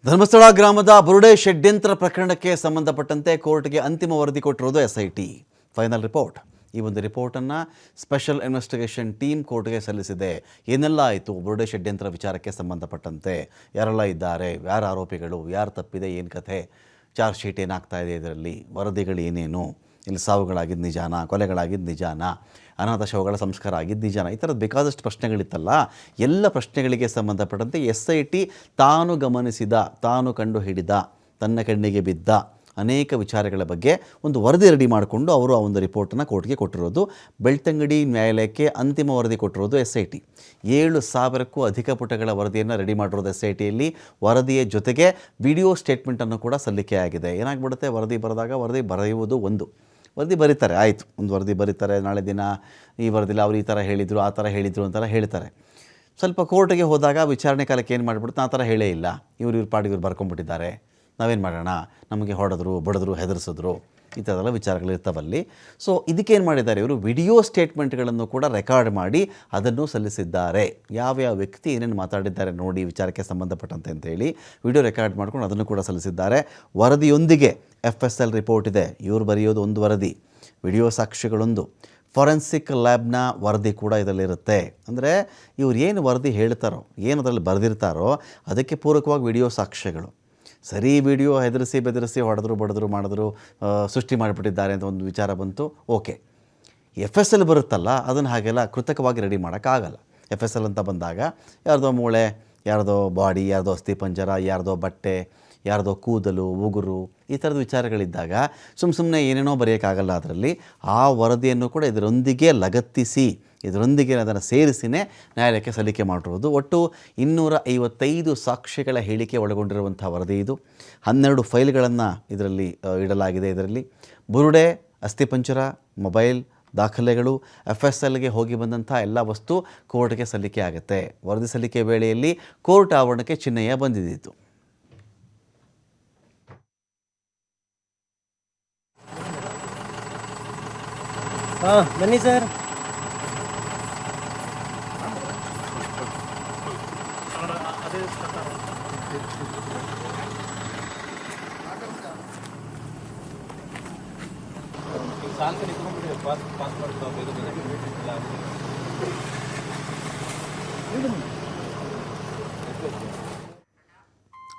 ಧರ್ಮಸ್ಥಳ ಗ್ರಾಮದ ಬುರುಡೆ ಷಡ್ಯಂತ್ರ ಪ್ರಕರಣಕ್ಕೆ ಸಂಬಂಧಪಟ್ಟಂತೆ ಕೋರ್ಟ್ಗೆ ಅಂತಿಮ ವರದಿ ಕೊಟ್ಟಿರೋದು ಎಸ್ಐಟಿ ಫೈನಲ್ ರಿಪೋರ್ಟ್. ಈ ಒಂದು ರಿಪೋರ್ಟನ್ನು ಸ್ಪೆಷಲ್ ಇನ್ವೆಸ್ಟಿಗೇಷನ್ ಟೀಮ್ ಕೋರ್ಟ್ಗೆ ಸಲ್ಲಿಸಿದೆ. ಏನೆಲ್ಲ ಆಯಿತು ಬುರುಡೆ ಷಡ್ಯಂತ್ರ ವಿಚಾರಕ್ಕೆ ಸಂಬಂಧಪಟ್ಟಂತೆ, ಯಾರೆಲ್ಲ ಇದ್ದಾರೆ, ಯಾರು ಆರೋಪಿಗಳು, ಯಾರು ತಪ್ಪಿದೆ, ಏನು ಕಥೆ, ಚಾರ್ಜ್ ಶೀಟ್ ಏನಾಗ್ತಾ ಇದೆ, ಇದರಲ್ಲಿ ವರದಿಗಳು ಏನೇನು, ಇಲ್ಲಿ ಸಾವುಗಳಾಗಿದ್ದು ನಿಜಾನ, ಕೊಲೆಗಳಾಗಿದ್ದು ನಿಜಾನ, ಅನಾಥ ಶವಗಳ ಸಂಸ್ಕಾರ ಆಗಿದ್ದು ನಿಜಾನ, ಈ ಥರದ್ದು ಬೇಕಾದಷ್ಟು ಪ್ರಶ್ನೆಗಳಿತ್ತಲ್ಲ. ಎಲ್ಲ ಪ್ರಶ್ನೆಗಳಿಗೆ ಸಂಬಂಧಪಟ್ಟಂತೆ SIT ತಾನು ಗಮನಿಸಿದ, ತಾನು ಕಂಡು ಹಿಡಿದ, ತನ್ನ ಕಣ್ಣಿಗೆ ಬಿದ್ದ ಅನೇಕ ವಿಚಾರಗಳ ಬಗ್ಗೆ ಒಂದು ವರದಿ ರೆಡಿ ಮಾಡಿಕೊಂಡು ಅವರು ಆ ಒಂದು ರಿಪೋರ್ಟನ್ನು ಕೋರ್ಟ್ಗೆ ಕೊಟ್ಟಿರೋದು. ಬೆಳ್ತಂಗಡಿ ನ್ಯಾಯಾಲಯಕ್ಕೆ ಅಂತಿಮ ವರದಿ ಕೊಟ್ಟಿರೋದು SIT. 7,000ಕ್ಕೂ ಅಧಿಕ ಪುಟಗಳ ವರದಿಯನ್ನು ರೆಡಿ ಮಾಡಿರೋದು SITಯಲ್ಲಿ. ವರದಿಯ ಜೊತೆಗೆ ವಿಡಿಯೋ ಸ್ಟೇಟ್ಮೆಂಟನ್ನು ಕೂಡ ಸಲ್ಲಿಕೆ ಆಗಿದೆ. ಏನಾಗ್ಬಿಡುತ್ತೆ, ವರದಿ ಬರೆದಾಗ ವರದಿ ಬರೆಯುವುದು ಒಂದು, ವರದಿ ಬರೀತಾರೆ, ಆಯಿತು, ಒಂದು ವರದಿ ಬರೀತಾರೆ, ನಾಳೆ ದಿನ ಈ ವರದಿಲಿ ಅವ್ರು ಈ ಥರ ಹೇಳಿದರು, ಆ ಥರ ಹೇಳಿದರು ಅಂತೆಲ್ಲ ಹೇಳ್ತಾರೆ. ಸ್ವಲ್ಪ ಕೋರ್ಟ್ಗೆ ಹೋದಾಗ ವಿಚಾರಣೆ ಕಾಲಕ್ಕೆ ಏನು ಮಾಡಿಬಿಡುತ್ತೆ, ಆ ಥರ ಹೇಳೇ ಇಲ್ಲ, ಇವ್ರ ಪಾಡಿಗೆ ಇವ್ರು ಬರ್ಕೊಂಡ್ಬಿಟ್ಟಿದ್ದಾರೆ, ನಾವೇನು ಮಾಡೋಣ, ನಮಗೆ ಹೊಡೆದ್ರು, ಬಡಿದ್ರು, ಹೆದರಿಸಿದ್ರು, ಈ ಥರದೆಲ್ಲ ವಿಚಾರಗಳಿರ್ತಾವಲ್ಲಿ. ಸೊ ಇದಕ್ಕೇನು ಮಾಡಿದ್ದಾರೆ ಇವರು, ವಿಡಿಯೋ ಸ್ಟೇಟ್ಮೆಂಟ್ಗಳನ್ನು ಕೂಡ ರೆಕಾರ್ಡ್ ಮಾಡಿ ಅದನ್ನು ಸಲ್ಲಿಸಿದ್ದಾರೆ. ಯಾವ್ಯಾವ ವ್ಯಕ್ತಿ ಏನೇನು ಮಾತಾಡಿದ್ದಾರೆ ನೋಡಿ ವಿಚಾರಕ್ಕೆ ಸಂಬಂಧಪಟ್ಟಂತೆ ಅಂತೇಳಿ ವಿಡಿಯೋ ರೆಕಾರ್ಡ್ ಮಾಡ್ಕೊಂಡು ಅದನ್ನು ಕೂಡ ಸಲ್ಲಿಸಿದ್ದಾರೆ. ವರದಿಯೊಂದಿಗೆ FSL ರಿಪೋರ್ಟ್ ಇದೆ, ಇವರು ಬರೆಯೋದು ಒಂದು ವರದಿ, ವಿಡಿಯೋ ಸಾಕ್ಷ್ಯಗಳೊಂದು, ಫೊರೆನ್ಸಿಕ್ ಲ್ಯಾಬ್ನ ವರದಿ ಕೂಡ ಇದರಲ್ಲಿರುತ್ತೆ. ಅಂದರೆ ಇವ್ರು ಏನು ವರದಿ ಹೇಳ್ತಾರೋ, ಏನು ಅದರಲ್ಲಿ ಬರೆದಿರ್ತಾರೋ ಅದಕ್ಕೆ ಪೂರಕವಾಗಿ ವಿಡಿಯೋ ಸಾಕ್ಷ್ಯಗಳು. ಸರಿ, ವಿಡಿಯೋ ಹೆದರಿಸಿ ಬೆದರಿಸಿ ಹೊಡೆದ್ರು ಬಡಿದ್ರು ಮಾಡಿದ್ರು ಸೃಷ್ಟಿ ಮಾಡಿಬಿಟ್ಟಿದ್ದಾರೆ ಅಂತ ಒಂದು ವಿಚಾರ ಬಂತು, ಓಕೆ. FSL ಬರುತ್ತಲ್ಲ, ಅದನ್ನು ಹಾಗೆಲ್ಲ ಕೃತಕವಾಗಿ ರೆಡಿ ಮಾಡೋಕ್ಕಾಗಲ್ಲ. FSL ಅಂತ ಬಂದಾಗ ಯಾರ್ದೋ ಮೂಳೆ, ಯಾರ್ದೋ ಬಾಡಿ, ಯಾರ್ದೋ ಅಸ್ಥಿಪಂಜರ, ಯಾರ್ದೋ ಬಟ್ಟೆ, ಯಾರ್ದೋ ಕೂದಲು, ಉಗುರು, ಈ ಥರದ ವಿಚಾರಗಳಿದ್ದಾಗ ಸುಮ್ಮನೆ ಏನೇನೋ ಬರೆಯೋಕ್ಕಾಗಲ್ಲ. ಅದರಲ್ಲಿ ಆ ವರದಿಯನ್ನು ಕೂಡ ಇದರೊಂದಿಗೆ ಲಗತ್ತಿಸಿ, ಇದರೊಂದಿಗೆ ಅದನ್ನು ಸೇರಿಸಿನೇ ನ್ಯಾಯಾಲಯಕ್ಕೆ ಸಲ್ಲಿಕೆ ಮಾಡಿರುವುದು. ಒಟ್ಟು 255 ಸಾಕ್ಷ್ಯಗಳ ಹೇಳಿಕೆ ಒಳಗೊಂಡಿರುವಂಥ ವರದಿ ಇದು. 12 ಫೈಲ್ಗಳನ್ನು ಇದರಲ್ಲಿ ಇಡಲಾಗಿದೆ. ಇದರಲ್ಲಿ ಬುರುಡೆ, ಅಸ್ಥಿಪಂಜರ, ಮೊಬೈಲ್, ದಾಖಲೆಗಳು, FSLಗೆ ಹೋಗಿ ಬಂದಂಥ ಎಲ್ಲ ವಸ್ತು ಕೋರ್ಟ್ಗೆ ಸಲ್ಲಿಕೆ ಆಗುತ್ತೆ. ವರದಿ ಸಲ್ಲಿಕೆ ವೇಳೆಯಲ್ಲಿ ಕೋರ್ಟ್ ಆವರಣಕ್ಕೆ ಚಿನ್ನಯ್ಯ ಬಂದಿದ್ದಿತ್ತು. ಬನ್ನಿ ಸರ್.